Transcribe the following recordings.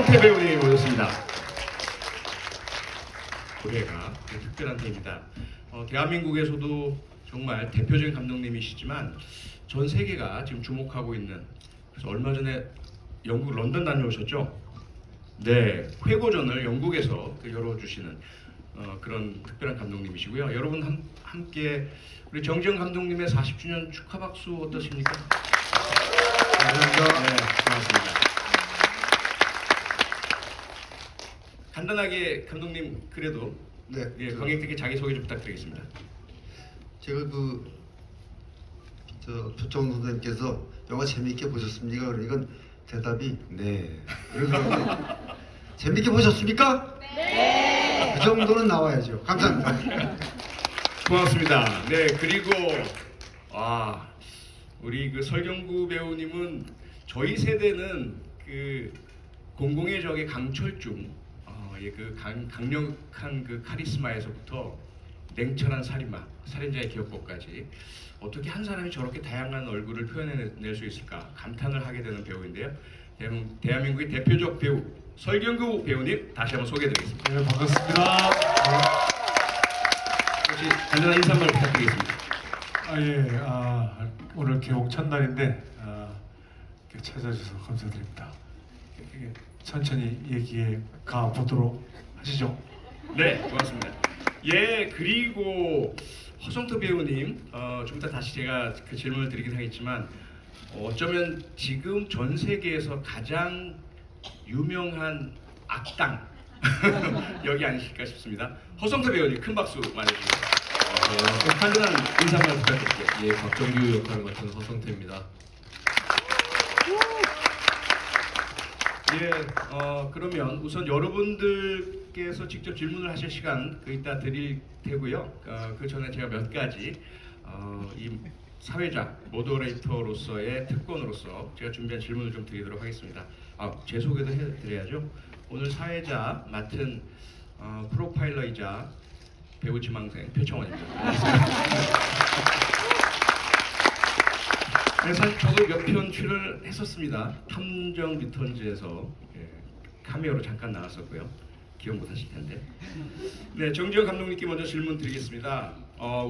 허성태 배우님 모셨습니다. 올해가 특별한 해입니다. 대한민국에서도 정말 대표적인 감독님이시지만 전 세계가 지금 주목하고 있는, 그래서 얼마 전에 영국 런던 다녀오셨죠? 네, 회고전을 영국에서 열어주시는 그런 특별한 감독님이시고요. 여러분 함께 우리 정지영 감독님의 40주년 축하 박수 어떠십니까? 감사합니다. 네, 고맙습니다. 간단하게 감독님 그래도 네, 예, 관객들께 자기소개 좀 부탁드리겠습니다. 제가 조정훈 선생님께서 영화 재미있게 보셨습니까? 그러니까 대답이 네. 그래서 재미있게 보셨습니까? 네. 그 정도는 나와야죠. 감사합니다. 고맙습니다. 네, 그리고 우리 그 설경구 배우님은 저희 세대는 그 공공의 적의 강철중, 그 강력한 그 카리스마에서부터 냉철한 살인자의 기억법까지 어떻게 한 사람이 저렇게 다양한 얼굴을 표현해낼 수 있을까 감탄을 하게 되는 배우인데요. 대한민국의 대표적 배우 설경구 배우님 다시 한번 소개해드리겠습니다. 네, 반갑습니다. 혹시 간단한 인사 한번 부탁드리겠습니다. 오늘 개봉 첫날인데 이렇게 찾아주셔서 감사드립니다. 천천히 얘기해 가 보도록 하시죠. 네, 고맙습니다. 예, 그리고 허성태 배우님, 좀 이따 다시 제가 그 질문을 드리긴 하겠지만 어쩌면 지금 전 세계에서 가장 유명한 악당 여기 아니실까 싶습니다. 허성태 배우님 큰 박수 맞아주세요. 간단한 인사 한번 부탁드릴게요. 예, 박정규 역할을 맡은 허성태입니다. 예, 그러면 우선 여러분들께서 직접 질문을 하실 시간 이따 드릴 테고요. 그 전에 제가 몇 가지 이 사회자 모더레이터로서의 특권으로서 제가 준비한 질문을 좀 드리도록 하겠습니다. 제 소개도 해드려야죠. 오늘 사회자 맡은 프로파일러이자 배우 지망생 표창원입니다. 사실 저도 몇 편 출연했었습니다. 탐정 리턴즈에서 카메오로 잠깐 나왔었고요. 기억 못하실 텐데. 네, 정지영 감독님께 먼저 질문 드리겠습니다.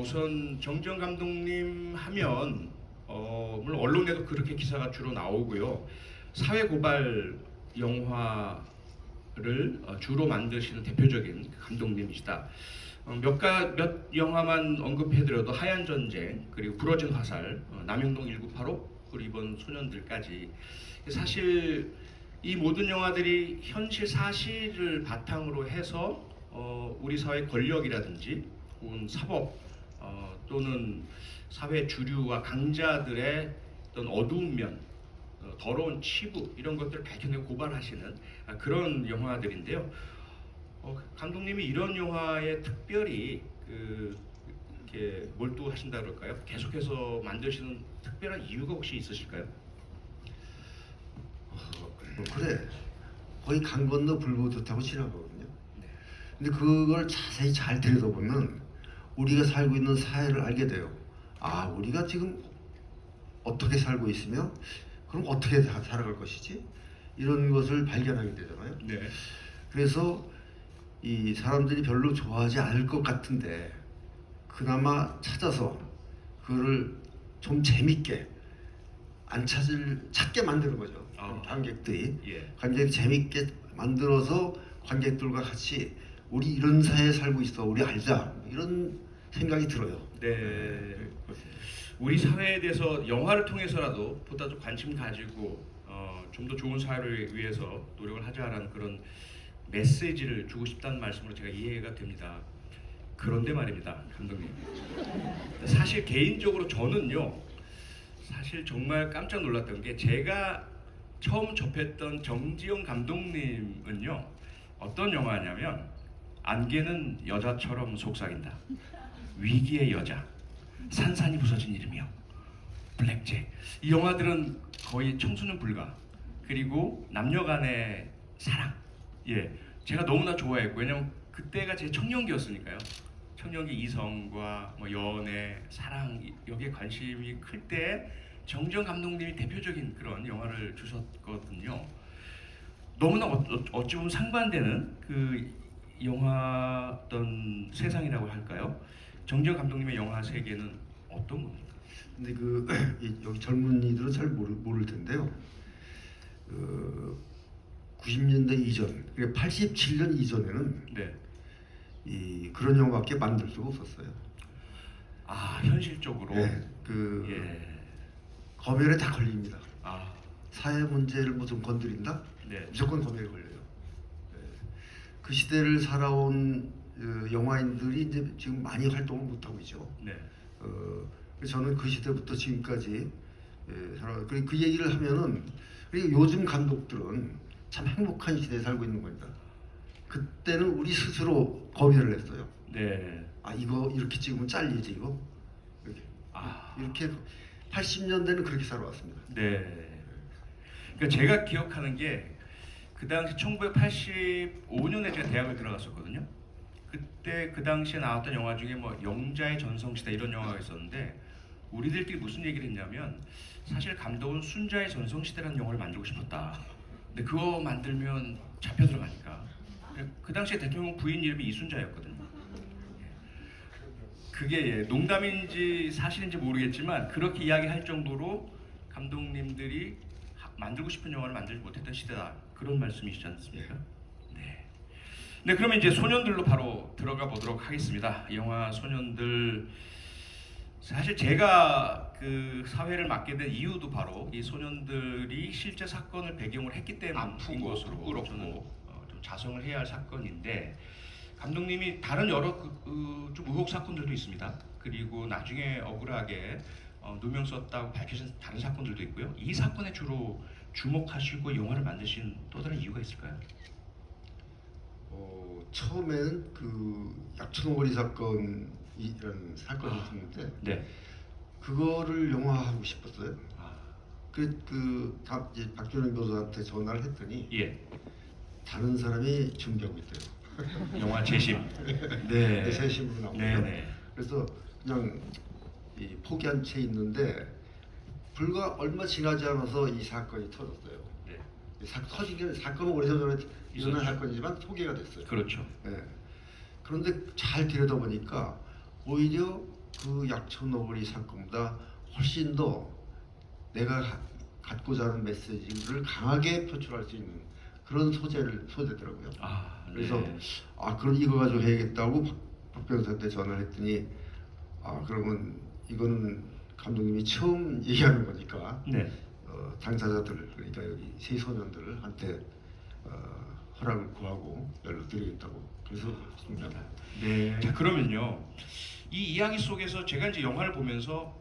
우선 정지영 감독님 하면 물론 언론에도 그렇게 기사가 주로 나오고요. 사회 고발 영화를 주로 만드시는 대표적인 감독님이시다. 몇 영화만 언급해드려도 하얀 전쟁, 그리고 부러진 화살, 남영동 1985, 그리고 이번 소년들까지 사실 이 모든 영화들이 현실 사실을 바탕으로 해서 우리 사회 권력이라든지 혹은 사법 또는 사회 주류와 강자들의 어떤 어두운 면, 더러운 치부 이런 것들을 밝혀내고 고발하시는 그런 영화들인데요. 감독님이 이런 영화에 특별히 이렇게 몰두하신다 그럴까요? 계속해서 만드시는 특별한 이유가 혹시 있으실까요? 그래. 거의 강 건너 불보듯하고 지나가거든요. 네. 근데 그걸 자세히 잘 들여다보면 우리가 살고 있는 사회를 알게 돼요. 우리가 지금 어떻게 살고 있으며 그럼 어떻게 살아갈 것이지? 이런 것을 발견하게 되잖아요. 네. 그래서 이 사람들이 별로 좋아하지 않을 것 같은데 그나마 찾아서 그거를 좀 재밌게 찾게 만드는 거죠. 관객들이 예. 관객이 재밌게 만들어서 관객들과 같이 우리 이런 사회에 살고 있어, 우리 알자, 이런 생각이 들어요. 네. 우리 사회에 대해서 영화를 통해서라도 보다 더 관심 가지고 좀 더 좋은 사회를 위해서 노력을 하자라는 그런 메시지를 주고 싶다는 말씀으로 제가 이해가 됩니다. 그런데 말입니다, 감독님. 사실 개인적으로 저는요, 사실 정말 깜짝 놀랐던 게 제가 처음 접했던 정지영 감독님은요, 어떤 영화냐면 안개는 여자처럼 속삭인다, 위기의 여자, 산산이 부서진 이름이요, 블랙잭. 이 영화들은 거의 청소년 불가, 그리고 남녀간의 사랑. 예, 제가 너무나 좋아했고, 왜냐면 그때가 제 청년기였으니까요. 청년기 이성과 연애, 사랑 여기에 관심이 클 때 정지영 감독님이 대표적인 그런 영화를 주셨거든요. 너무나 어찌 보면 상반되는 그 영화 어떤 세상이라고 할까요? 정지영 감독님의 영화 세계는 어떤 겁니까? 근데 여기 젊은이들은 잘 모를 텐데요. 90년대 이전, 그러니까 87년 이전에는 네. 그런 영화밖에 만들 수가 없었어요. 아 현실적으로. 예, 예. 검열에 다 걸립니다. 아 사회 문제를 좀 건드린다? 네. 무조건 검열에 걸려요. 예. 그 시대를 살아온 영화인들이 이제 지금 많이 활동을 못 하고 있죠. 네. 그래서 저는 그 시대부터 지금까지 그리고 그 얘기를 하면은 그리고 요즘 감독들은 참 행복한 시대에 살고 있는 겁니다. 그때는 우리 스스로 검열을 했어요. 네. 아 이거 이렇게 찍으면 잘리지 이거 이렇게 80년대는 그렇게 살아왔습니다. 네. 그러니까 제가 기억하는 게 그 당시 1985년에 제가 대학을 들어갔었거든요. 그때 그 당시에 나왔던 영화 중에 뭐 영자의 전성시대 이런 영화가 있었는데 우리들끼리 무슨 얘기를 했냐면 사실 감독은 순자의 전성시대라는 영화를 만들고 싶었다. 근데 그거 만들면 잡혀 들어가니까 그 당시에 대통령 부인 이름이 이순자였거든요. 그게 농담인지 사실인지 모르겠지만 그렇게 이야기할 정도로 감독님들이 만들고 싶은 영화를 만들지 못했던 시대다 그런 말씀이시지 않습니까? 네. 네 그러면 이제 소년들로 바로 들어가 보도록 하겠습니다. 영화 소년들 사실 제가 그 사회를 맡게 된 이유도 바로 이 소년들이 실제 사건을 배경으로 했기 때문인 것으로 저는 좀 자성을 해야 할 사건인데. 감독님이 다른 여러 좀 의혹 사건들도 있습니다. 그리고 나중에 억울하게 누명 썼다고 밝혀진 다른 사건들도 있고요. 이 사건에 주로 주목하시고 영화를 만드신 또 다른 이유가 있을까요? 처음에는 그 약촌오거리 사건이라는 사건이 있었는데 네. 그거를 영화하고 싶었어요. 아, 이제 박준영 교수한테 전화를 했더니 예. 다른 사람이 준비하고 있대요. 영화 재심. 네, 네. 새 신부로 나오고요. 네네. 그래서 그냥 포기한 채 있는데 불과 얼마 지나지 않아서 이 사건이 터졌어요. 네. 터지기는 사건은 오래전에 일어난 있었죠. 사건이지만 소개가 됐어요. 그렇죠. 네. 그런데 잘 들여다보니까 오히려 그 약촌오거리 사건보다 훨씬 더 내가 갖고자 하는 메시지를 강하게 표출할 수 있는 그런 소재더라고요. 아, 네. 그래서 그럼 이거 가지고 해야겠다고 박 변호사한테 전화를 했더니 그러면 이거는 감독님이 처음 얘기하는 거니까 네. 당사자들 그러니까 여기 세 소년들한테 허락을 구하고 연락드리겠다고 그래서 했습니다. 네. 자 그러면요 이 이야기 속에서 제가 이제 영화를 보면서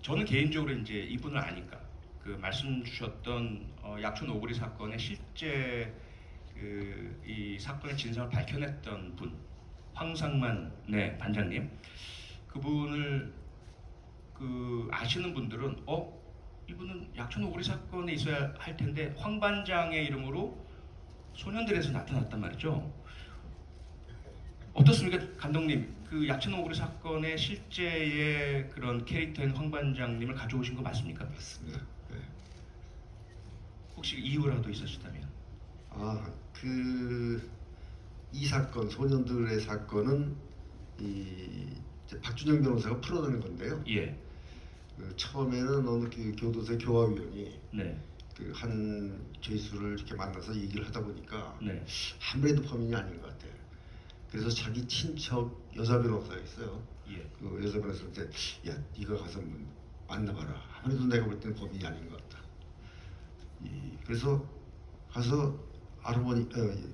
저는 개인적으로 이제 이분을 아니까 그 말씀 주셨던 약촌 오거리 사건의 실제 이 사건의 진상을 밝혀냈던 분 황상만 네 반장님 그분을 아시는 분들은 이분은 약촌 오거리 사건에 있어야 할 텐데 황 반장의 이름으로 소년들에서 나타났단 말이죠. 어떻습니까, 감독님? 그 약촌 오거리 사건의 실제의 그런 캐릭터인 황 반장님을 가져오신 거 맞습니까? 맞습니다. 네. 혹시 이유라도 있으시다면? 이 사건 소년들의 사건은 이제 박준영 변호사가 풀어내는 건데요. 예. 처음에는 어느 교도소 교화위원이 네. 한 죄수를 이렇게 만나서 얘기를 하다 보니까 네. 아무래도 범인이 아닌 것 같아요. 그래서 자기 친척 여자 변호사가 있어요. 예. 그 여자 변호사한테 야 네가 가서 한번 만나봐라. 아무래도 내가 볼 때는 범인이 아닌 것 같다. 그래서 가서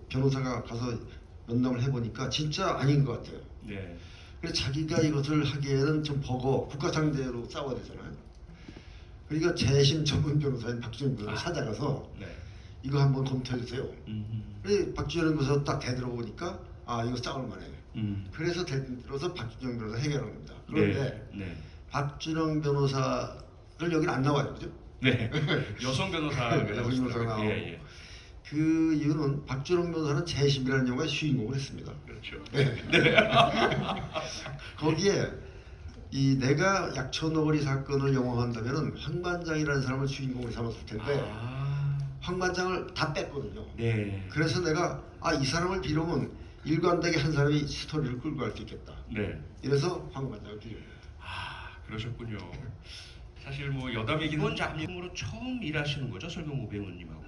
변호사가 가서 면담을 해보니까 진짜 아닌 것 같아요. 네. 그래서 자기가 이것을 하기에는 좀 국가상대로 싸워야 되잖아요. 그러니까 재심 전문 변호사인 박준영 변호사 찾아가서 네. 이거 한번 검토해주세요. 음. 그래서 박준영 변호사 딱 대들어보니까 이거 싸울 만해. 그래서 대들어서 박준영 변호사 해결한 겁니다. 그런데 네. 박준영 변호사를 여기는 안 나와요, 그죠? 네. 여성 변호사가 여성 변호사가 나오고. 예. 그 이유는 박준영 변호사는 재심이라는 영화의 주인공을 했습니다. 그렇죠. 거기에 내가 약촌오거리 사건을 영화한다면은 황 반장이라는 사람을 주인공으로 삼았을 텐데 황 반장을 다 뺐거든요. 네. 그래서 내가 이 사람을 빌으면 일관되게 한 사람이 스토리를 끌고 갈 수 있겠다. 네. 이래서 황 반장을 빌린 거예요. 그러셨군요. 사실 뭐 여담이긴 이번 작품으로 처음 일하시는 거죠, 설경구 배우님하고.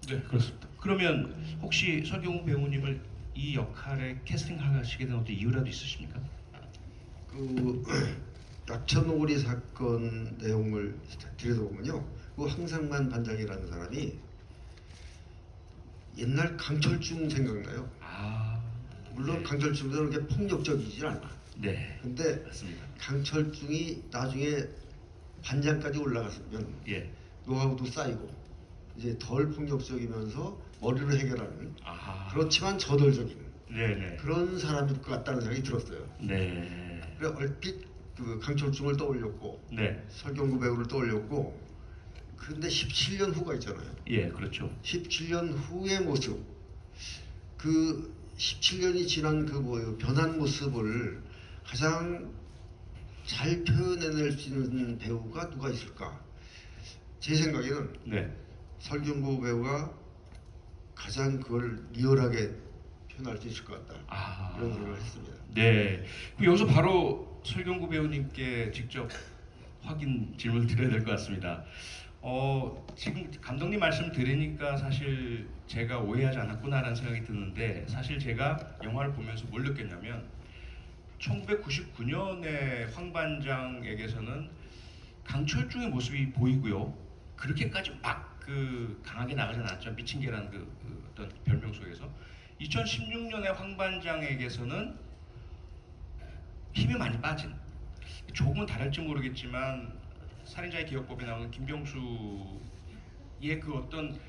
네, 그렇습니다. 그러면 혹시 설경구 배우님을 이 역할에 캐스팅하시게 된 어떤 이유라도 있으십니까? 그 약천오리 사건 내용을 들여다보면요, 그 황상만 반장이라는 사람이 옛날 강철중 생각나요. 물론 네. 강철중도 그렇게 폭력적이지 않아. 네. 근데 맞습니다. 강철중이 나중에 반장까지 올라갔으면 예. 노하우도 쌓이고 이제 덜 폭력적이면서 머리로 해결하는, 그렇지만 저돌적인 네네. 그런 사람일 것 같다는 생각이 들었어요. 네. 그래 얼핏 그 강철중을 떠올렸고 네. 설경구 배우를 떠올렸고, 그런데 17년 후가 있잖아요. 예, 그렇죠. 17년 후의 모습, 그 17년이 지난 그 변한 모습을 가장 잘 표현해낼 수 있는 배우가 누가 있을까? 제 생각에는 네. 설경구 배우가 가장 그걸 리얼하게 표현할 수 있을 것 같다. 이런 생각을 했습니다. 네. 그럼 여기서 바로 설경구 배우님께 직접 확인 질문 드려야 될 것 같습니다. 지금 감독님 말씀 들으니까 사실 제가 오해하지 않았구나라는 생각이 드는데, 사실 제가 영화를 보면서 뭘 느꼈냐면 1999년에 황 반장에게서는 강철중의 모습이 보이고요. 그렇게까지 막 강하게 나가진 않았죠. 미친 개라는 그 어떤 별명 속에서. 2016년에 황 반장에게서는 힘이 많이 빠진, 조금은 다를지 모르겠지만 살인자의 기억법에 나오는 김병수의 그 어떤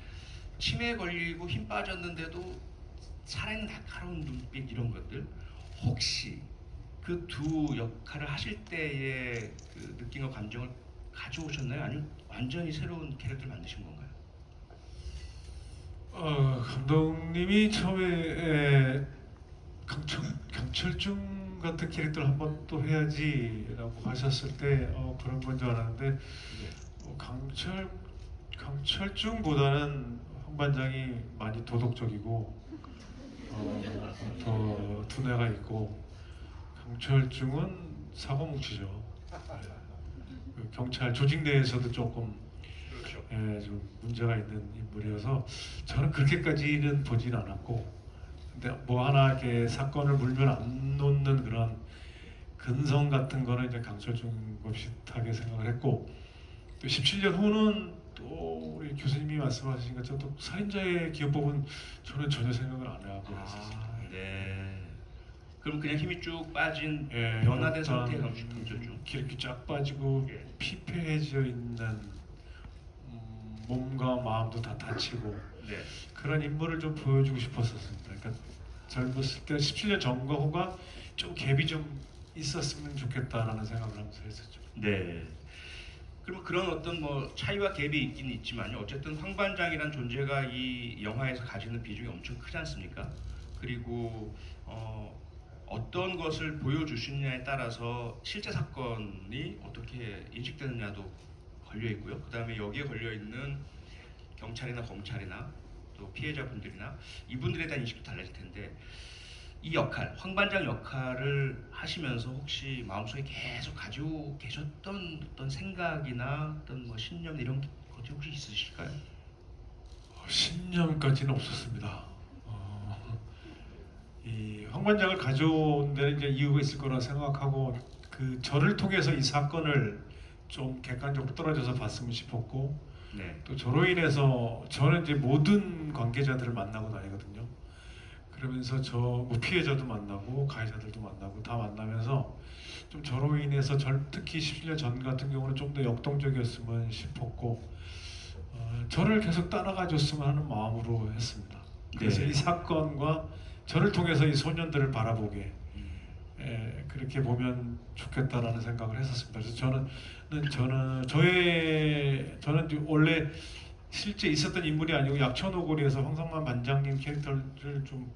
치매에 걸리고 힘 빠졌는데도 살아있는 날카로운 눈빛, 이런 것들, 혹시 그 두 역할을 하실 때의 그 느낌과 감정을 가져오셨나요? 아니면 완전히 새로운 캐릭터를 만드신 건가요? 감독님이 처음에 강철중 같은 캐릭터를 한번 또 해야지라고 하셨을 때 그런 건 줄 알았는데, 강철중보다는 황 반장이 많이 도덕적이고 더 두뇌가 있고, 강철중은 사고뭉치죠. 그 경찰 조직 내에서도 조금 좀 문제가 있는 인물이어서 저는 그렇게까지는 보진 않았고, 근데 뭐 하나 이렇게 사건을 물면 안 놓는 그런 근성 같은 거는 이제 강철중과 비슷하게 생각을 했고, 또 17년 후는 또 우리 교수님이 말씀하신 것처럼 또 살인자의 기억법은 저는 전혀 생각을 안 하고 있었어요. 네. 그럼 그냥 힘이 쭉 빠진 예, 변화된 일단 상태의 강철중. 기름기 쫙 빠지고 예. 피폐해져 있는 몸과 마음도 다 다치고 네. 그런 인물을 좀 보여주고 싶었었습니다. 그러니까 젊었을 때 17년 전과 후가 좀 갭이 좀 있었으면 좋겠다라는 생각을 하면서 했었죠. 네. 그럼 그런 어떤 뭐 차이와 갭이 있긴 있지만요. 어쨌든 황 반장이란 존재가 이 영화에서 가지는 비중이 엄청 크지 않습니까? 그리고 어떤 것을 보여주시느냐에 따라서 실제 사건이 어떻게 인식되느냐도 걸려 있고요. 그 다음에 여기에 걸려 있는 경찰이나 검찰이나 또 피해자분들이나 이분들에 대한 인식도 달라질 텐데, 이 역할, 황 반장 역할을 하시면서 혹시 마음속에 계속 가지고 계셨던 어떤 생각이나 어떤 뭐 신념, 이런 것이 혹시 있으실까요? 신념까지는 없었습니다. 이 황 반장을 가져온 데는 이제 이유가 있을 거라 생각하고, 그 저를 통해서 이 사건을 좀 객관적으로 떨어져서 봤으면 싶었고, 네. 또 저로 인해서 저는 이제 모든 관계자들을 만나고 다니거든요. 그러면서 뭐 피해자도 만나고 가해자들도 만나고 다 만나면서 좀 저로 인해서 특히 17년 전 같은 경우는 좀 더 역동적이었으면 싶었고, 저를 계속 따라가줬으면 하는 마음으로 했습니다. 그래서 네. 이 사건과 저를 통해서 이 소년들을 바라보게 그렇게 보면 좋겠다라는 생각을 했었습니다. 그래서 저는 원래 실제 있었던 인물이 아니고 약천오거리에서 황상만 반장님 캐릭터를 좀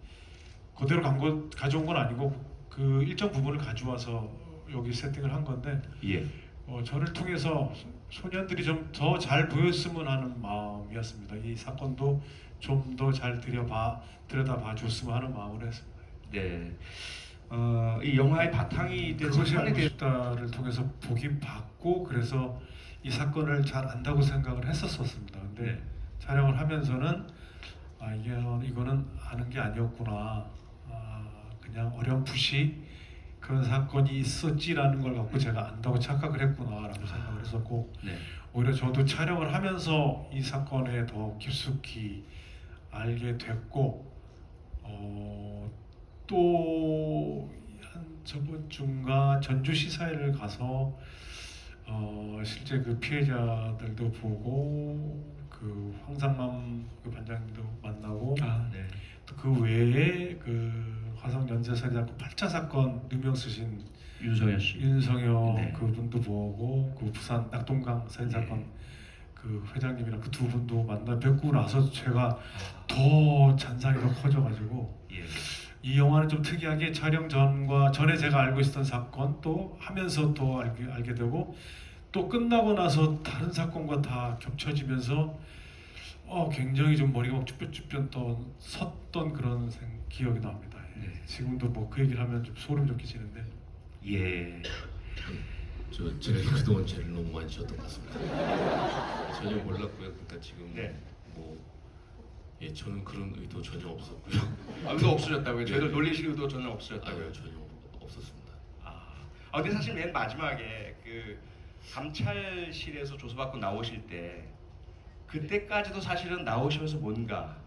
그대로 가져온 건 아니고 그 일정 부분을 가져와서 여기 세팅을 한 건데, 예. 저를 통해서 소년들이 좀 더 잘 보였으면 하는 마음이었습니다. 이 사건도 좀 더 잘 들여다봐 줬으면 하는 마음으로 했습니다. 네. 이 영화의 바탕이 된 그것이 사건에 알고 대해 싶다를 통해서 보긴 봤고 그래서 이 사건을 잘 안다고 생각을 했었습니다. 근데 네. 촬영을 하면서는 이거는 아는 게 아니었구나. 그냥 어렴풋이 그런 사건이 있었지라는 걸 갖고 제가 안다고 착각을 했구나라고 생각을 했었고 네. 오히려 저도 촬영을 하면서 이 사건에 더 깊숙이 알게 됐고 또 한 저번 주인가 전주시사회를 가서 실제 그 피해자들도 보고 그 황상맘 그 반장님도 만나고 네. 또 그 외에 그 화성 연쇄살인 사건 8차 사건 누명 쓰신 윤성현 씨. 윤성현 네. 그분도 보고 그 부산 낙동강 살인 사건 네. 그 회장님이랑 그 두 분도 만나 뵙고 나서 제가 더 잔상이 더 커져가지고 예. 이 영화는 좀 특이하게 촬영 전과 전에 제가 알고 있었던 사건 또 하면서 또 알게 되고 또 끝나고 나서 다른 사건과 다 겹쳐지면서 굉장히 좀 머리가 막 쭈뼛쭈뼛 섰던 그런 기억이 납니다. 예. 네. 지금도 뭐 그 얘기를 하면 좀 소름 돋기시는데 예. 제가 그동안 죄를 너무 많이 지었던 것 같습니다. 전혀 몰랐고요. 그러니까 지금 네. 저는 그런 의도 전혀 없었고요. 의도 없으셨다고요? 네. 저희를 놀리실 의도 전혀 없으셨다고요? 아니요, 전혀 없었습니다. 근데 사실 맨 마지막에 그 감찰실에서 조사받고 나오실 때 그때까지도 사실은 나오시면서 뭔가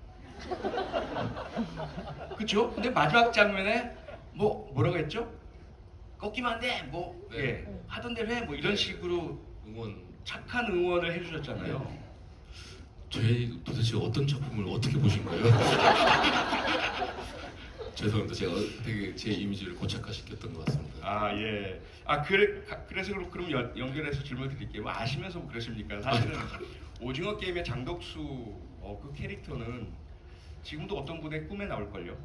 그렇죠? 근데 마지막 장면에 뭐라고 했죠? 꺾이면 안 돼. 네. 예. 하던 대로 해. 뭐 이런 식으로 응원. 착한 응원을 해주셨잖아요. 도대체 어떤 작품을 어떻게 보신 거예요? 죄송합니다. 제가 되게 제 이미지를 고착화시켰던 것 같습니다. 예. 그래서 그럼 연결해서 질문 드릴게요. 뭐 아시면서 뭐 그러십니까? 사실은 오징어 게임의 장덕수 그 캐릭터는 지금도 어떤 분의 꿈에 나올걸요.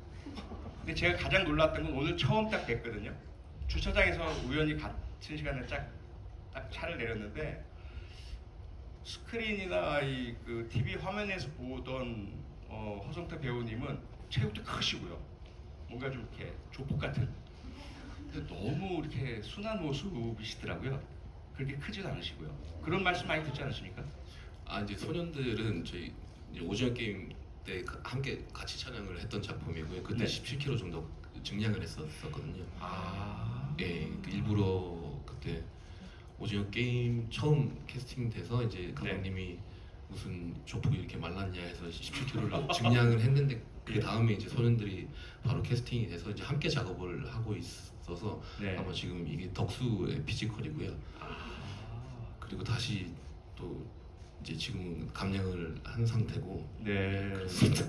근데 제가 가장 놀랐던 건 오늘 처음 딱 뵀거든요. 주차장에서 우연히 같은 시간에 딱 차를 내렸는데 스크린이나 그 TV 화면에서 보던 허성태 배우님은 체격도 크시고요. 뭔가 좀 이렇게 조폭 같은. 근데 너무 이렇게 순한 모습이시더라고요. 그렇게 크지도 않으시고요. 그런 말씀 많이 듣지 않으십니까? 이제 소년들은 저희 이제 오징어 게임 때 함께 같이 촬영을 했던 작품이고요. 그때 네. 17kg 정도 증량을 했었거든요. 예, 일부러 그때 오징어 게임 처음 캐스팅돼서 이제 감독님이 무슨 조폭이 이렇게 말랐냐 해서 17kg를 증량을 했는데 그 다음에 이제 소년들이 바로 캐스팅이 돼서 이제 함께 작업을 하고 있어서 네. 아마 지금 이게 덕수의 피지컬이고요. 그리고 다시 또 이제 지금은 감량을 한 상태고. 네. 그렇습니다.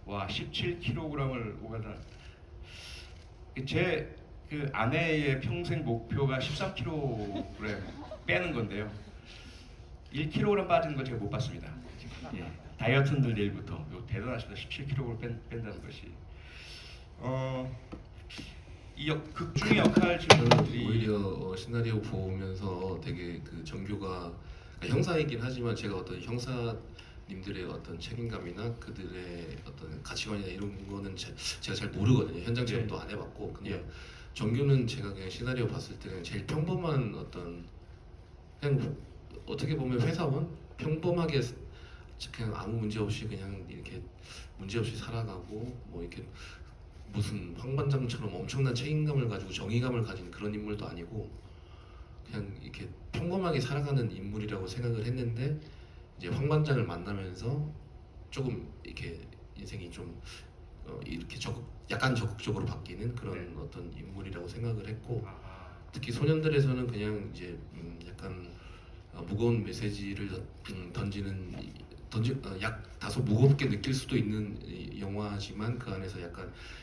와, 17kg을 오가다. 제 그 아내의 평생 목표가 13kg 빼는 건데요. 1kg 빠지는 거 제가 못 봤습니다. 예. 다이어트인들 내일부터 대단하십니다. 17kg를 뺀다는 것이. 이 극중의 역할 저는 지금들이 오히려 시나리오 보면서 되게 그 정규가 그러니까 형사이긴 하지만 제가 어떤 형사님들의 어떤 책임감이나 그들의 어떤 가치관이나 이런 거는 제가 잘 모르거든요. 현장 체험도 안 해봤고 그냥 정규는 제가 그냥 시나리오 봤을 때는 제일 평범한 어떤 그냥 어떻게 보면 회사원 평범하게 그냥 아무 문제 없이 그냥 이렇게 문제 없이 살아가고 뭐 이렇게 무슨 황반장처럼 엄청난 책임감을 가지고 정의감을 가진 그런 인물도 아니고 그냥 이렇게 평범하게 살아가는 인물이라고 생각을 했는데 이제 황반장을 만나면서 조금 이렇게 인생이 좀 이렇게 약간 적극적으로 바뀌는 그런 어떤 인물이라고 생각을 했고 특히 소년들에서는 그냥 이제 약간 무거운 메시지를 약 다소 무겁게 느낄 수도 있는 영화지만 그 안에서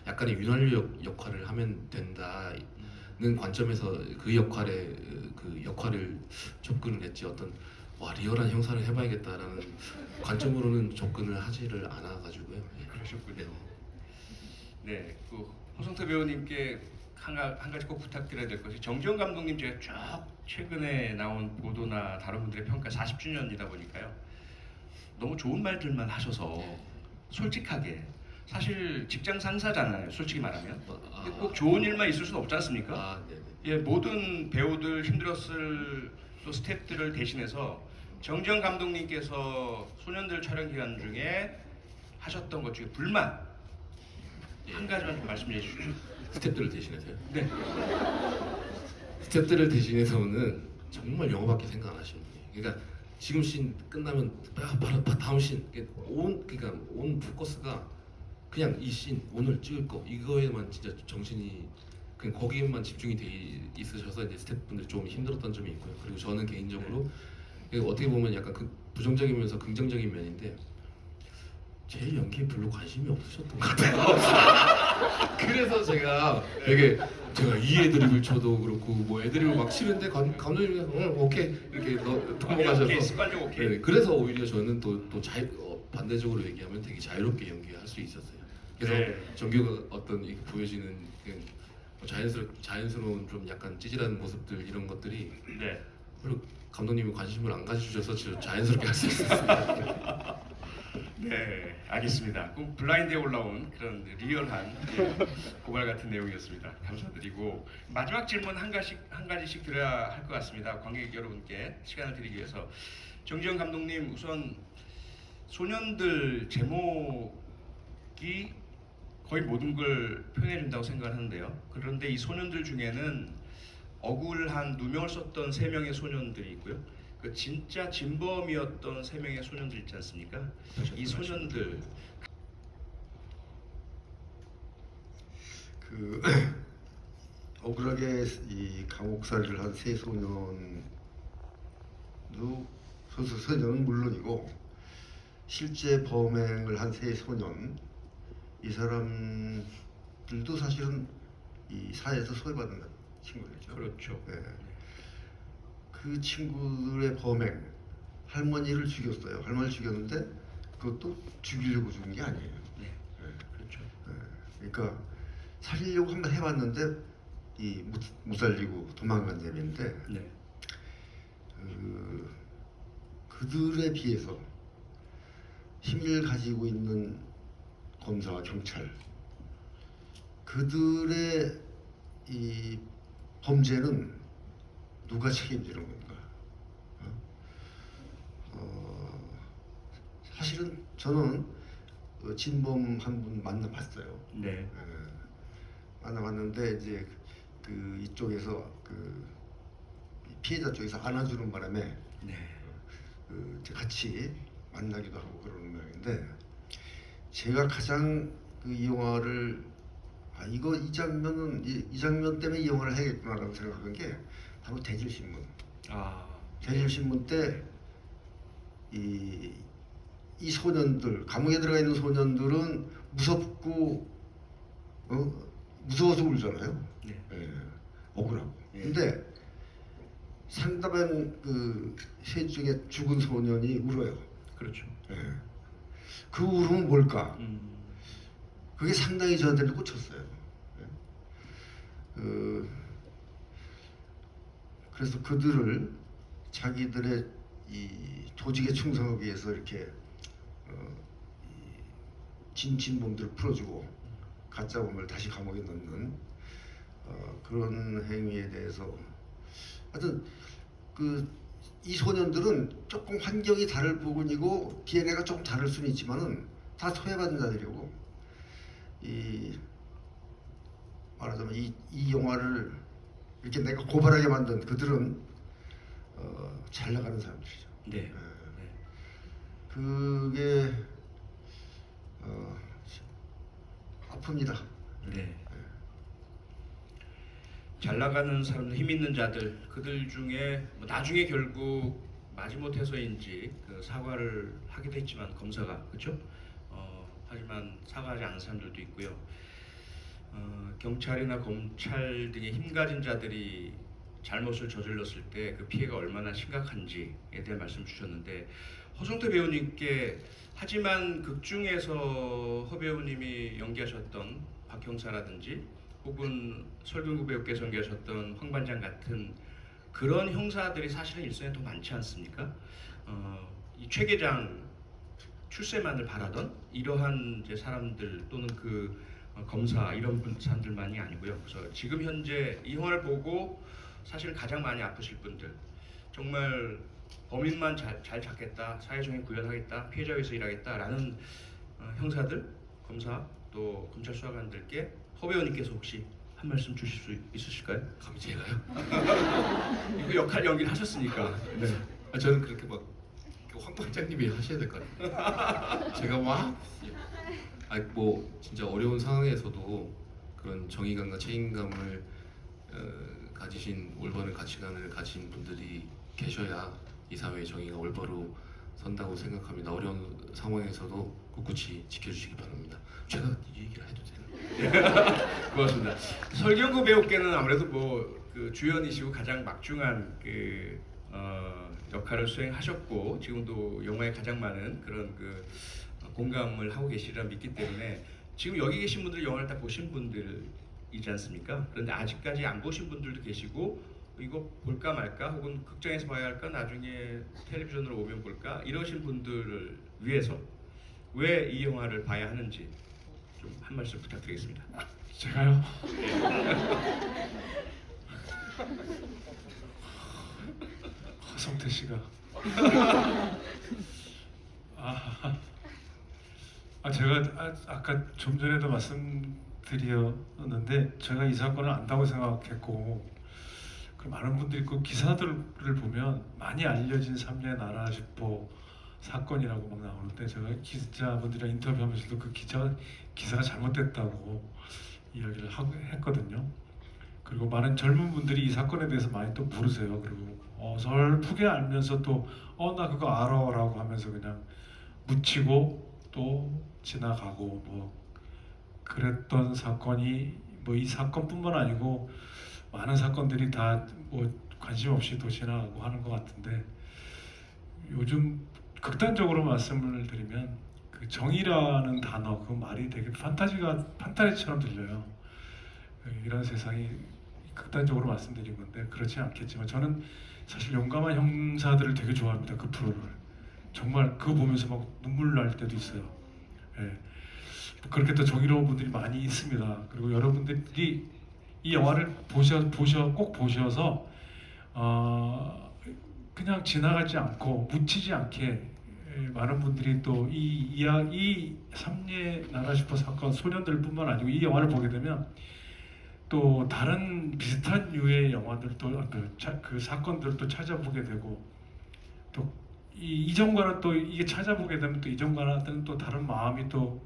약간의 윤활유 역할을 하면 된다는 관점에서 그 역할을 접근을 했지 어떤 리얼한 형사를 해봐야겠다라는 관점으로는 접근을 하지를 않아가지고요. 그러셨군요. 네, 그 허성태 배우님께 한 가지 꼭 부탁드려야 될 것이 정지영 감독님 제가 쭉 최근에 나온 보도나 다른 분들의 평가 40주년이다 보니까요. 너무 좋은 말들만 하셔서 솔직하게 사실 직장 상사잖아요. 솔직히 말하면 근데 꼭 좋은 일만 있을 수는 없지 않습니까? 아, 네네. 예, 모든 배우들 힘들었을 또 스태프들을 대신해서 정지영 감독님께서 소년들 촬영 기간 중에 하셨던 것 중에 불만 한 가지만 좀 말씀해 주십시오. 스태프들을 대신해서요. 네. 스태프들을 대신해서는 정말 영어밖에 생각 안 하시는 분이에요. 그러니까 지금 씬 끝나면 바로 다음 씬 그러니까 온 포커스가 그냥 이 씬 오늘 찍을 거 이거에만 진짜 정신이 그냥 거기에만 집중이 돼 있으셔서 이제 스태프분들이 좀 힘들었던 점이 있고요. 그리고 저는 개인적으로 어떻게 보면 약간 부정적이면서 긍정적인 면인데 제 연기에 별로 관심이 없으셨던 것 같아요. 그래서 제가 되게 제가 이 애드립을 쳐도 그렇고 뭐 애드립을 막 치는데 감독님이 오케이 이렇게 넘어가셔서 오케이, 습관적 오케이. 네, 그래서 오히려 저는 또 반대적으로 얘기하면 되게 자유롭게 연기할 수 있었어요. 그래서 네. 정규가 어떤 이렇게 보여지는 그 자연스러운 좀 약간 찌질한 모습들 이런 것들이 네. 별로 감독님이 관심을 안 가져주셔서 저 자연스럽게 할 수 있었어요. 네, 알겠습니다. 꼭 블라인드에 올라온 그런 리얼한 고발 같은 내용이었습니다. 감사드리고 마지막 질문 한 가지씩 드려야 할 것 같습니다. 관객 여러분께 시간을 드리기 위해서 정지영 감독님 우선 소년들 제목이 거의 모든 걸 표현해 준다고 생각을 하는데요. 그런데 이 소년들 중에는 억울한 누명을 썼던 3명의 소년들이 있고요. 그 진짜 진범이었던 3명의 소년들 있지 않습니까? 이 소년들 그 억울하게 이 감옥살이를 한 세 소년도 소년은 물론이고 실제 범행을 한 세 소년 이 사람들도 사실은 이 사회에서 소외받는 친구들이죠. 그렇죠. 예. 그 친구들의 범행 할머니를 죽였어요. 할머니를 죽였는데 그것도 죽이려고 죽은 게 아니에요. 네, 예. 그렇죠. 예. 그러니까 살리려고 한번 해봤는데 못 살리고 도망간 셈인데 네, 그들에 비해서 힘을 가지고 있는 검사와 경찰 그들의 이 범죄는 누가 책임지는 건가? 사실은 저는 진범 한 분 만나봤어요. 네, 만나봤는데 이제 그 이쪽에서 피해자 쪽에서 안아주는 바람에 네, 이제 같이 만나기도 하고 그러는 모양인데 제가 가장 이 영화를 이 장면은 이 장면 때문에 이 영화를 해야겠구나라고 생각한 게 바로 대질신문. 대질신문 때 이 소년들 감옥에 들어가 있는 소년들은 무섭고 무서워서 울잖아요. 네. 예, 억울하고. 예. 근데 상담한 셋 중에 죽은 소년이 울어요. 그렇죠. 예. 그 울음은 뭘까? 음, 그게 상당히 저한테는 꽂혔어요. 그래서 그들을 자기들의 이 조직에 충성하기 위해서 이렇게 진범들을 풀어주고 가짜범을 다시 감옥에 넣는 그런 행위에 대해서 하여튼 이 소년들은 조금 환경이 다를 부분이고 DNA가 조금 다를 수는 있지만은 다 소외받은 자들이고 말하자면 이 영화를 이렇게 내가 고발하게 만든 그들은 잘 나가는 사람들이죠. 네. 그게 아픕니다. 네. 잘 나가는 사람들, 힘 있는 자들, 그들 중에 나중에 결국 마지못해서인지 사과를 하기도 했지만 검사가 그렇죠? 하지만 사과하지 않은 사람들도 있고요. 경찰이나 검찰 등의 힘 가진 자들이 잘못을 저질렀을 때 그 피해가 얼마나 심각한지에 대한 말씀 주셨는데 허성태 배우님께 하지만 극 중에서 허 배우님이 연기하셨던 박 형사라든지 혹은 설경구 배우께서 연기하셨던 황반장 같은 그런 형사들이 사실은 일선에 더 많지 않습니까? 이 최계장 출세만을 바라던 이러한 이제 사람들 또는 그 검사 이런 사람들만이 아니고요. 그래서 지금 현재 이 영화를 보고 사실 가장 많이 아프실 분들, 정말 범인만 잘 잡겠다, 사회적인 구현하겠다, 피해자 위해서 일하겠다라는 형사들, 검사 또 검찰 수사관들께 허 배우님께서 혹시 한 말씀 주실 수 있으실까요? 감히 제가요? 이거 역할 연기를 하셨으니까. 네. 저는 그렇게 막 황 반장님이 하셔야 될 것 같아요. 제가 뭐 진짜 어려운 상황에서도 그런 정의감과 책임감을 가지신 올바른 가치관을 가진 분들이 계셔야 이 사회의 정의가 올바로 선다고 생각합니다. 어려운 상황에서도 꿋꿋이 지켜주시기 바랍니다. 제가 이 얘기를 해도 되나요? 고맙습니다. 설경구 배우께는 아무래도 뭐 그 주연이시고 가장 막중한 그 역할을 수행하셨고 지금도 영화에 가장 많은 그런 그 공감을 하고 계시리라 믿기 때문에 지금 여기 계신 분들 영화를 다 보신 분들이지 않습니까? 그런데 아직까지 안 보신 분들도 계시고 이거 볼까 말까 혹은 극장에서 봐야 할까 나중에 텔레비전으로 오면 볼까 이러신 분들을 위해서 왜 이 영화를 봐야 하는지 좀 한 말씀 부탁드리겠습니다. 제가요? 허성태 씨가 제가 아까 좀 전에도 말씀드렸는데 제가 이 사건을 안다고 생각했고 그 많은 분들이 그 기사들을 보면 많이 알려진 삼례 나라 싶어 사건이라고 막 나오는데 제가 기자분들이랑 인터뷰하면서도 그 기사가 잘못됐다고 이야기를 했거든요. 그리고 많은 젊은 분들이 이 사건에 대해서 많이 또 모르세요. 그리고 어설프게 알면서 또 나 그거 알아라고 하면서 그냥 묻히고 또 지나가고 뭐 그랬던 사건이 뭐 이 사건뿐만 아니고 많은 사건들이 다 뭐 관심 없이 또 지나가고 하는 것 같은데 요즘 극단적으로 말씀을 드리면 그 정의라는 단어 그 말이 되게 판타지처럼 들려요. 이런 세상이 극단적으로 말씀드린 건데 그렇지 않겠지만 저는 사실 용감한 형사들을 되게 좋아합니다. 그 프로를 정말 그거 보면서 막 눈물 날 때도 있어요. 예. 그렇게 또 정의로운 분들이 많이 있습니다. 그리고 여러분들이 이 영화를 꼭 보셔서 그냥 지나가지 않고 묻히지 않게 많은 분들이 또 이 삼례 나라 슈퍼 사건 소년들뿐만 아니고 이 영화를 보게 되면 또 다른 비슷한 류의 영화들도 그 사건들도 찾아보게 되고 또 이전과는 또 이게 찾아보게 되면 또 이전과는 또 다른 마음이 또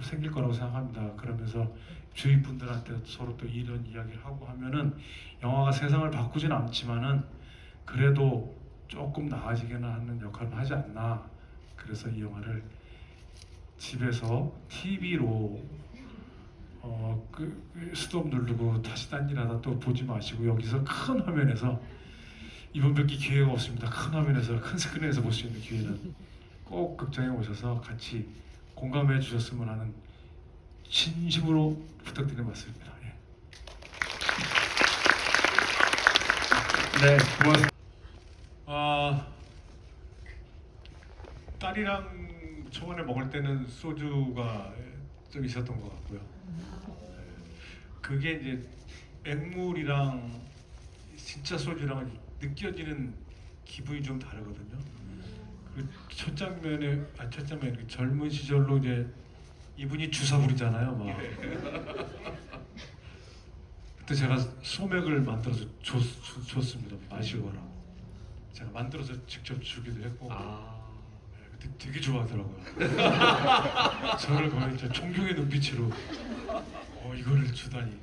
생길 거라고 생각합니다. 그러면서 주위 분들한테 서로 또 이런 이야기를 하고 하면은 영화가 세상을 바꾸지는 않지만은 그래도 조금 나아지게는 하는 역할을 하지 않나. 그래서 이 영화를 집에서 TV로 스톱 누르고 다시 딴 일하다 또 보지 마시고 여기서 큰 화면에서 이번 뵙기 기회가 없습니다. 큰 화면에서 큰 스크린에서 볼 수 있는 기회는 꼭 극장에 오셔서 같이 공감해 주셨으면 하는 진심으로 부탁드리는 말씀입니다. 예. 네, 고맙습니다. 딸이랑 초반에 먹을 때는 소주가 좀 있었던 것 같고요. 그게 이제 맹물이랑 진짜 소주랑 느껴지는 기분이 좀 다르거든요. 그 첫 장면에 그 젊은 시절로 이제 이분이 주사 부리잖아요, 막. 그때 제가 소맥을 만들어서 줬습니다. 마시고라고. 제가 만들어서 직접 주기도 했고. 그때 되게 좋아하더라고요. 저를 거의 존경의 눈빛으로 이거를 주다니.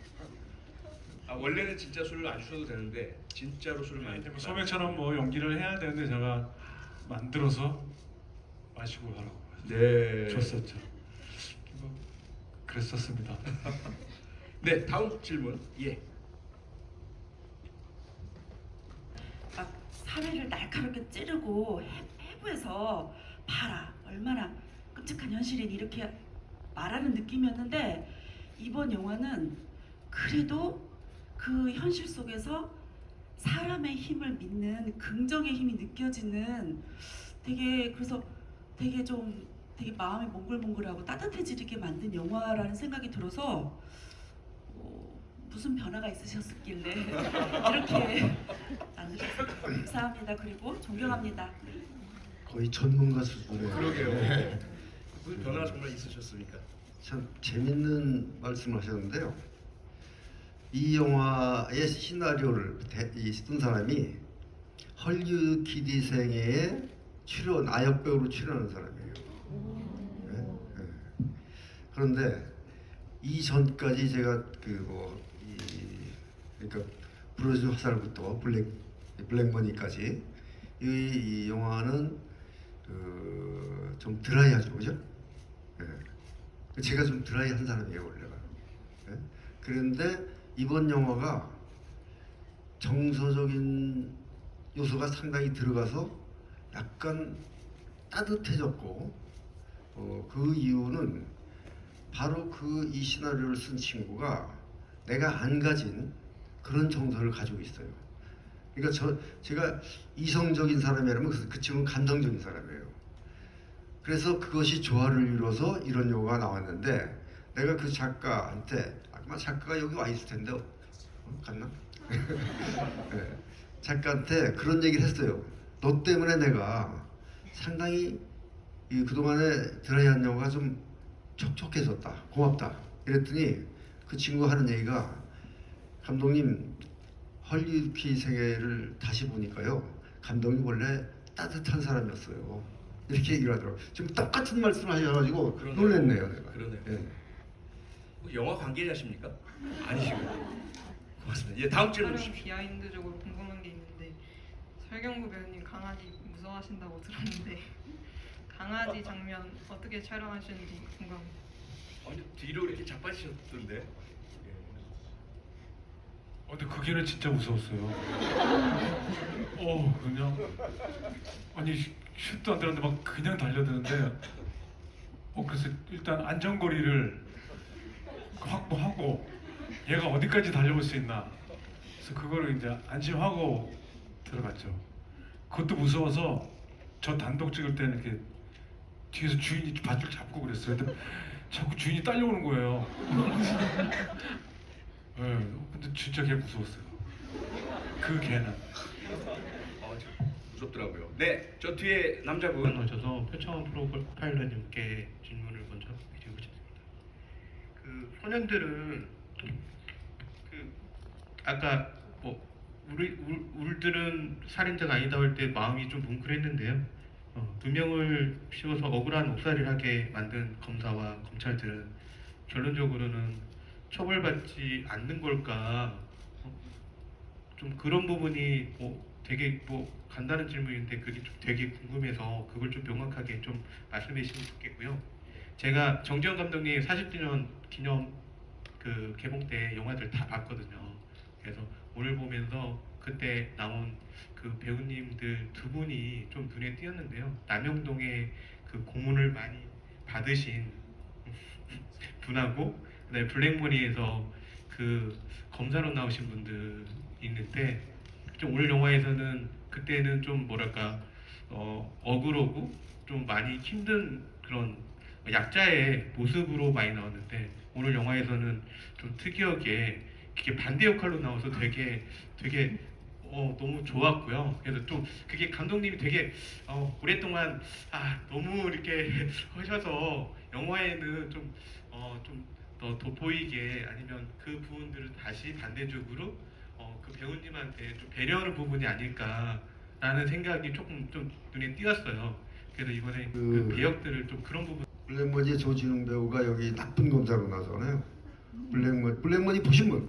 원래는 진짜 술을 안 주셔도 되는데 진짜로 술을 많이 드시고 소맥처럼 뭐 연기를 해야 되는데 제가 만들어서 마시고 가라고 네. 줬었죠. 그랬었습니다. 네, 다음 질문. 예. 막 사회를 날카롭게 찌르고 해부해서 봐라 얼마나 끔찍한 현실인 이렇게 말하는 느낌이었는데 이번 영화는 그래도 그 현실 속에서 사람의 힘을 믿는 긍정의 힘이 느껴지는 그래서 되게 마음이 몽글몽글하고 따뜻해지게 만든 영화라는 생각이 들어서 무슨 변화가 있으셨길래 이렇게 만드셨을까. 감사합니다. 그리고 존경합니다. 거의 전문가 수준의. 그러게요. 그 변화가 정말 있으셨습니까? 참 재밌는 말씀하셨는데요. 이 영화의 시나리오를 쓴 사람이 헐리우드 기디생의 아역 배우로 출연하는 사람이에요. 네? 네. 그런데 이전까지 제가 그러니까 부러진 화살부터 블랙머니까지 이 영화는 좀 드라이하죠, 그죠? 네. 제가 좀 드라이한 사람이에요 원래가. 네? 그런데 이번 영화가 정서적인 요소가 상당히 들어가서 약간 따뜻해졌고, 그 이유는 바로 이 시나리오를 쓴 친구가 내가 안 가진 그런 정서를 가지고 있어요. 그러니까 제가 이성적인 사람이라면 그 친구는 감성적인 사람이에요. 그래서 그것이 조화를 이뤄서 이런 영화가 나왔는데, 내가 그 작가한테 아마 작가가 여기 와 있을 텐데 갔나? 네. 작가한테 그런 얘기를 했어요. 너 때문에 내가 상당히 그동안에 드라이한 영화가 좀 촉촉해졌다. 고맙다. 이랬더니 그 친구가 하는 얘기가, 감독님 헐리우드 기생애를 다시 보니까요, 감독님 원래 따뜻한 사람이었어요. 이렇게 얘기를 하더라고요. 지금 똑같은 말씀을 하셔가지고 그러네요. 놀랬네요 내가. 그러네요. 예. 뭐 영화 관계자십니까? 아니시고. 고맙습니다. 예, 다음 질문 촬영 주십시오. 비하인드적으로 궁금한 게 있는데, 설경구 배우님 강아지 무서워하신다고 들었는데 강아지 장면 어떻게 촬영하시는지 궁금합니다. 아니, 뒤로 이렇게 자빠지셨던데. 예. 근데 그게는 진짜 무서웠어요. 그냥 아니 슛도 안 들었는데 막 그냥 달려드는데, 그래서 일단 안전거리를 확보하고 얘가 어디까지 달려올 수 있나. 그래서 그거를 이제 안심하고 들어갔죠. 그것도 무서워서 저 단독 찍을 때는 이렇게 뒤에서 주인이 밧줄 잡고 그랬어요. 근데 자꾸 주인이 딸려오는 거예요. 네, 근데 진짜 걔 무서웠어요. 그 개는. 좀 무섭더라고요. 네, 저 뒤에 남자분. 오셔서 표창원 프로파일러님께 질문을 먼저 드리고 싶습니다. 그 소년들은 그 아까 뭐 울들은 살인자가 아니다 할 때 마음이 좀 뭉클했는데요. 두 명을 씌워서 억울한 옥살이를 하게 만든 검사와 검찰들은 결론적으로는 처벌받지 않는 걸까? 좀 그런 부분이 되게 간단한 질문인데 그게 좀 되게 궁금해서 그걸 좀 명확하게 좀 말씀해 주시면 좋겠고요. 제가 정지영 감독님 40주년 기념 그 개봉 때 영화들 다 봤거든요. 그래서 오늘 보면서 그때 나온 그 배우님들 두 분이 좀 눈에 띄었는데요. 남영동의 그 고문을 많이 받으신 분하고 그다음에 블랙머니에서 그 검사로 나오신 분들 있는데, 좀 오늘 영화에서는 그때는 좀 뭐랄까 어그로고 좀 많이 힘든 그런 약자의 모습으로 많이 나왔는데, 오늘 영화에서는 좀 특이하게 그게 반대 역할로 나와서 되게 너무 좋았고요. 그래서 또 그게 감독님이 되게 오랫동안 너무 이렇게 하셔서 영화에는 좀 더 돋보이게, 아니면 그 부분들을 다시 반대적으로 그 배우님한테 좀 배려하는 부분이 아닐까라는 생각이 조금 좀 눈에 띄었어요. 그래서 이번에 그 배역들을 좀 그런 부분. 블랙머니 조진웅 배우가 여기 나쁜 검사로 나잖아요. 블랙머니 보신 분?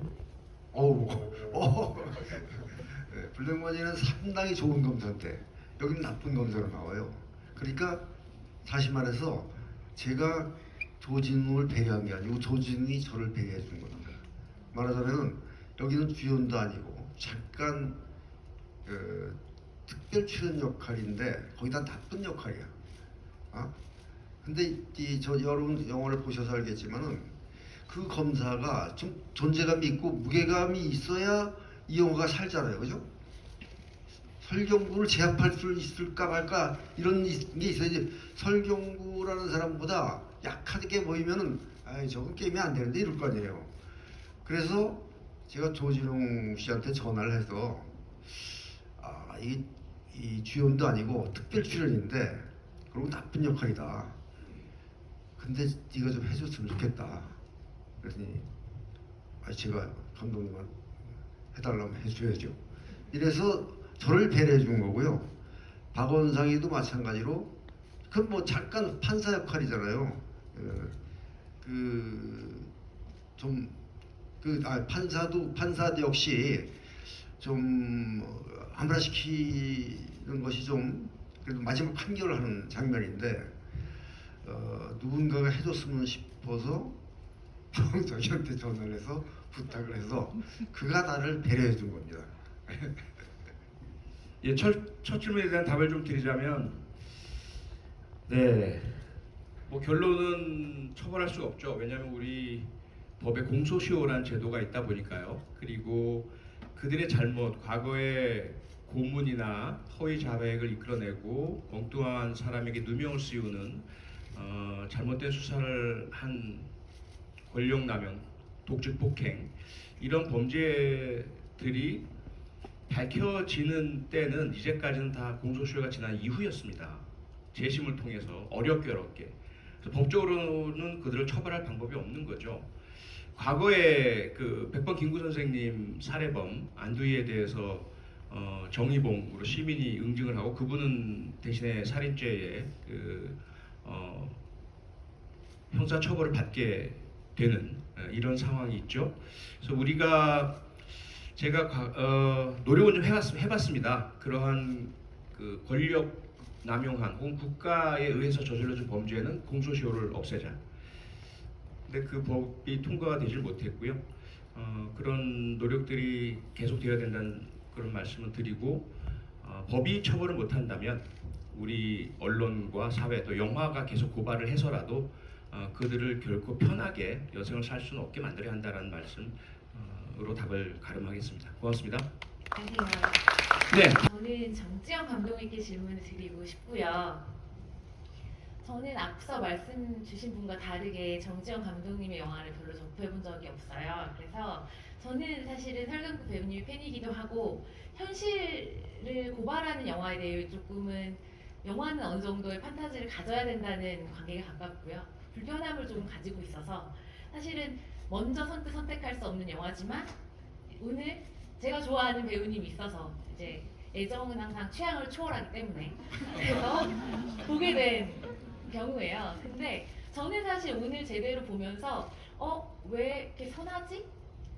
네, 블랙머니는 상당히 좋은 검사인데 여기는 나쁜 검사로 나와요. 그러니까 다시 말해서 제가 조진웅을 배려한 게 아니고 조진웅이 저를 배려해 준 겁니다. 말하자면 여기는 주연도 아니고 잠깐 특별 출연 역할인데 거기다 나쁜 역할이야. 근데 여러분 영화를 보셔서 알겠지만은 그 검사가 좀 존재감이 있고 무게감이 있어야 이 영화가 살잖아요, 그죠? 설경구를 제압할 수 있을까 말까 이런 게 있어야지. 설경구라는 사람보다 약하게 보이면은 아, 저건 게임이 안 되는데 이럴 거 아니에요. 그래서 제가 조진웅 씨한테 전화를 해서 아, 이 주연도 아니고 특별 출연인데 그리고 나쁜 역할이다. 근데 네가 좀 해줬으면 좋겠다. 그랬더니 아, 제가 감독님한테 해달라면 해줘야죠. 이래서 저를 배려해 준 거고요. 박원상이도 마찬가지로 그 뭐 잠깐 판사 역할이잖아요. 판사 역시 좀 암울화시키는 것이 좀 그래도 마지막 판결을 하는 장면인데 누군가가 해줬으면 싶어서 박원상이한테 전화를 해서 부탁을 해서 그가 나를 배려해 준 겁니다. 예, 첫 질문에 대한 답을 좀 드리자면, 네, 뭐 결론은 처벌할 수 없죠. 왜냐하면 우리 법에 공소시효라는 제도가 있다 보니까요. 그리고 그들의 잘못, 과거에 고문이나 허위 자백을 이끌어내고 엉뚱한 사람에게 누명을 씌우는 잘못된 수사를 한 권력남용, 독직폭행 이런 범죄들이 밝혀지는 때는 이제까지는 다 공소시효가 지난 이후였습니다. 재심을 통해서 어렵게 그래서 법적으로는 그들을 처벌할 방법이 없는 거죠. 과거에 그 백번 김구 선생님 살해범 안두희에 대해서 정의봉으로 시민이 응징을 하고 그분은 대신에 살인죄에 형사 처벌을 받게 되는 이런 상황이 있죠. 그래서 제가 노력을 좀 해봤습니다. 그러한 그 권력 남용한 혹은 국가에 의해서 저질러진 범죄는 공소시효를 없애자. 근데 그 법이 통과가 되질 못했고요. 그런 노력들이 계속되어야 된다는 그런 말씀을 드리고 법이 처벌을 못한다면 우리 언론과 사회 또 영화가 계속 고발을 해서라도 그들을 결코 편하게 여생을 살 수는 없게 만들어야 한다는 말씀으로 답을 가름하겠습니다. 고맙습니다. 안녕하세요. 네. 저는 정지영 감독님께 질문을 드리고 싶고요. 저는 앞서 말씀 주신 분과 다르게 정지영 감독님의 영화를 별로 접해본 적이 없어요. 그래서 저는 사실은 설경구 배우님의 팬이기도 하고 현실을 고발하는 영화에 대해 조금은 영화는 어느 정도의 판타지를 가져야 된다는 관계가 가깝고요. 불편함을 좀 가지고 있어서 사실은 먼저 선택할 수 없는 영화지만 오늘 제가 좋아하는 배우님이 있어서 이제 애정은 항상 취향을 초월하기 때문에 그래서 보게 된 경우예요. 근데 저는 사실 오늘 제대로 보면서 왜 이렇게 선하지?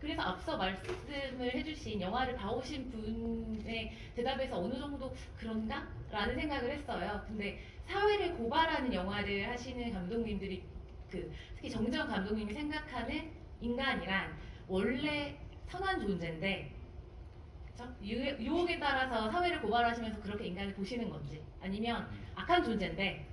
그래서 앞서 말씀을 해주신 영화를 봐오신 분의 대답에서 어느 정도 그런가? 라는 생각을 했어요. 근데 사회를 고발하는 영화를 하시는 감독님들이 특히 정지영 감독님이 생각하는 인간이란 원래 선한 존재인데 그렇죠? 유혹에 따라서 사회를 고발하시면서 그렇게 인간을 보시는 건지 아니면 악한 존재인데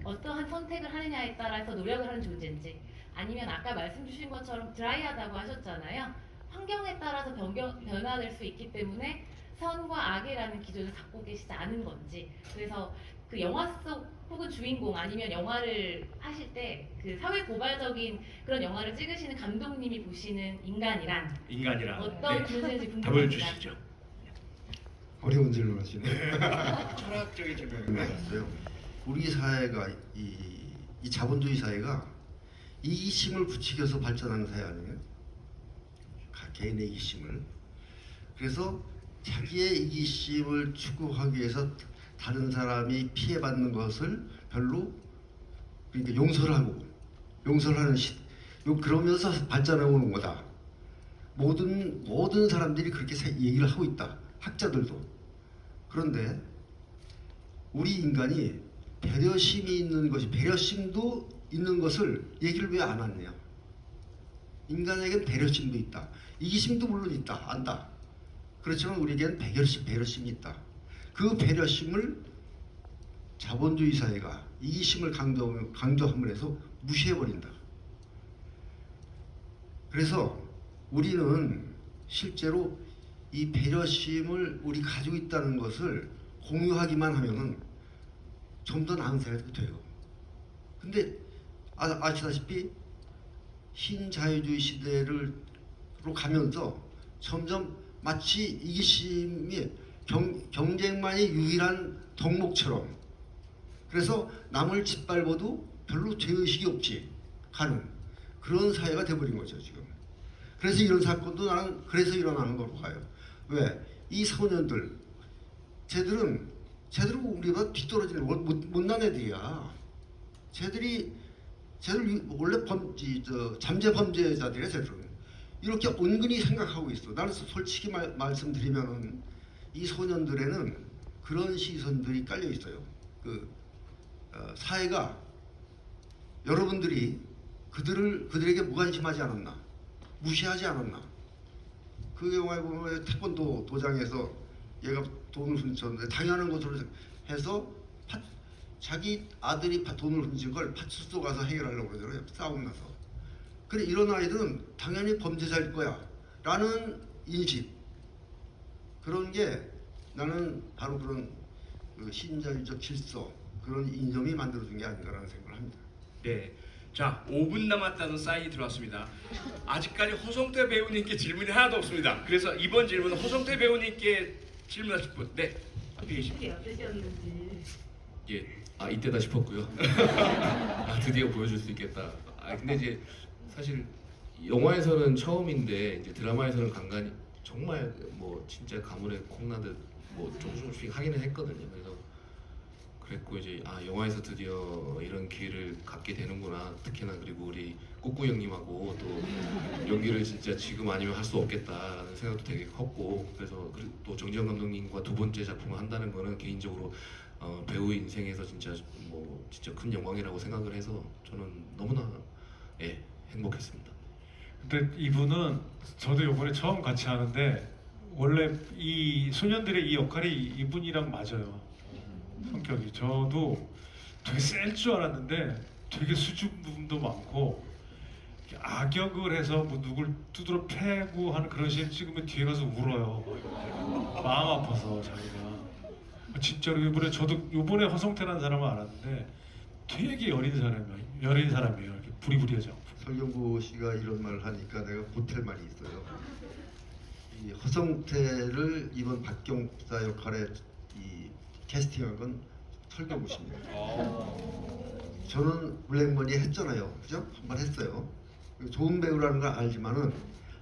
어떠한 선택을 하느냐에 따라서 노력을 하는 존재인지 아니면 아까 말씀 주신 것처럼 드라이하다고 하셨잖아요. 환경에 따라서 변화될 수 있기 때문에 선과 악이라는 기준을 갖고 계시지 않은 건지 그래서 그 영화 속 혹은 주인공 아니면 영화를 하실 때 그 사회 고발적인 그런 영화를 찍으시는 감독님이 보시는 인간이란 어떤 존재인지 궁금합니다. 답을 주시죠. 어려운 질문하시네. 철학적인 질문을 맞았어요. 우리 사회가 이 자본주의 사회가 이기심을 부추겨서 발전하는 사회 아니에요? 개인의 이기심을. 그래서 자기의 이기심을 추구하기 위해서 다른 사람이 피해받는 것을 별로 그러니까 용서를 하는 그러면서 발전해 오는 거다. 모든 사람들이 그렇게 얘기를 하고 있다. 학자들도. 그런데 우리 인간이 배려심이 있는 것이 배려심도 있는 것을 얘기를 왜 안 하느냐? 인간에겐 배려심도 있다. 이기심도 물론 있다. 안다. 그렇지만 우리에겐 배려심이 있다. 그 배려심을 자본주의 사회가 이기심을 강조함을 해서 무시해버린다. 그래서 우리는 실제로 이 배려심을 우리 가지고 있다는 것을 공유하기만 하면은 좀 더 나은 사회가 돼요. 근데 아시다시피 신자유주의 시대로 가면서 점점 마치 이기심이 경쟁만이 유일한 덕목처럼, 그래서 남을 짓밟아도 별로 죄의식이 없지 하는 그런 사회가 돼버린 거죠 지금. 그래서 이런 사건도 나는 그래서 일어나는 거로 가요. 왜? 이 소년들 쟤들은 우리보다 뒤떨어지는 못난 애들이야. 쟤들 원래 잠재 범죄자들이야. 쟤들은 이렇게 은근히 생각하고 있어. 나는 솔직히 말씀드리면은 이 소년들에는 그런 시선들이 깔려 있어요. 사회가 여러분들이 그들에게 무관심하지 않았나, 무시하지 않았나. 그 영화에 보면 태권도 도장에서 얘가 돈을 훔쳤는데 당연한 것으로 해서 자기 아들이 돈을 훔친 걸 파출소 가서 해결하려고 그러잖아요. 싸움 나서. 그래 이런 아이들은 당연히 범죄자일 거야 라는 인식, 그런 게 나는 바로 그런 신자유적 질서, 그런 이념이 만들어준 게 아닌가라는 생각을 합니다. 네. 자, 5분 남았다는 사인이 들어왔습니다. 아직까지 허성태 배우님께 질문이 하나도 없습니다. 그래서 이번 질문은 허성태 배우님께 질문하실 분. 네. 앞에 계십니다. 어떠셨는지. 예, 이때다 싶었고요. 드디어 보여줄 수 있겠다. 근데 이제 사실 영화에서는 처음인데 이제 드라마에서는 간간히 정말 뭐 진짜 가물에 콩나듯 뭐 조금씩 하기는 했거든요. 그래서 그랬고 이제 영화에서 드디어 이런 기회를 갖게 되는구나. 특히나 그리고 우리 꾸꾸 형님하고 또 연기를 진짜 지금 아니면 할 수 없겠다라는 생각도 되게 컸고, 그래서 또 정지영 감독님과 두 번째 작품을 한다는 거는 개인적으로 배우 인생에서 진짜 큰 영광이라고 생각을 해서 저는 너무나 행복했습니다. 근데 이분은 저도 이번에 처음 같이 하는데 원래 이 소년들의 이 역할이 이분이랑 맞아요. 성격이. 저도 되게 셀 줄 알았는데 되게 수줍은 부분도 많고, 악역을 해서 뭐 누굴 두드러 패고 하는 그런 씬 찍으면 뒤에 가서 울어요. 마음 아파서 자기가. 진짜로 이번에 허성태라는 사람을 알았는데 되게 여린 사람이에요. 이렇게 부리부리하지 않고. 설경구 씨가 이런 말을 하니까 내가 보탤 말이 있어요. 이 허성태를 이번 박경사 역할에 캐스팅한 건 설경구 씨입니다. 저는 블랙머니 했잖아요, 그죠? 한 번 했어요. 좋은 배우라는 걸 알지만은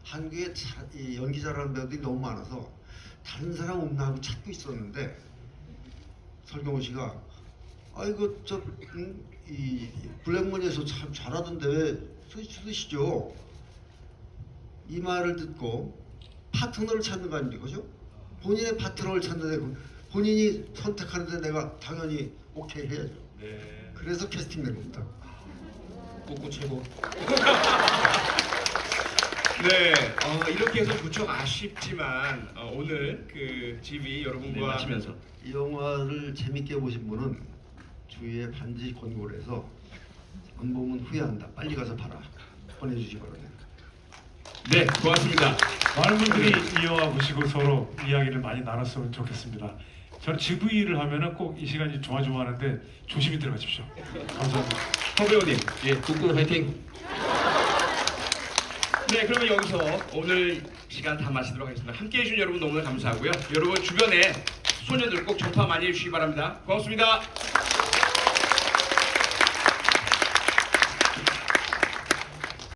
한국에 연기 잘하는 배우들이 너무 많아서 다른 사람 없나 하고 찾고 있었는데 설경구 씨가 이 블랙머니에서 참 잘하던데 왜 쓰시죠? 이 말을 듣고 파트너를 찾는 거 아닙니까, 그죠? 본인의 파트너를 찾는데 본인이 선택하는데 내가 당연히 오케이 해야죠. 네. 그래서 캐스팅된 겁니다. 꾸꾸 최고. 네. 이렇게 해서 무척 아쉽지만 오늘 그 집이 여러분과 마치면서 이 영화를 재밌게 보신 분은 주위에 반드시 권고를 해서 안 보면 후회한다. 빨리 가서 봐라. 보내주시기 바랍니다. 네, 고맙습니다. 많은 분들이 이 영화 보시고 서로 이야기를 많이 나눴으면 좋겠습니다. 저는 GV를 하면은 꼭 이 시간이 조마조마하는데 조심히 들어가십시오. 감사합니다. 허 배우님. 예, 꾸꾸 화이팅. 네, 그러면 여기서 오늘 시간 다 마치도록 하겠습니다. 함께해 주신 여러분 너무나 감사하고요. 여러분 주변에 소녀들 꼭 전파 많이 해주시기 바랍니다. 고맙습니다.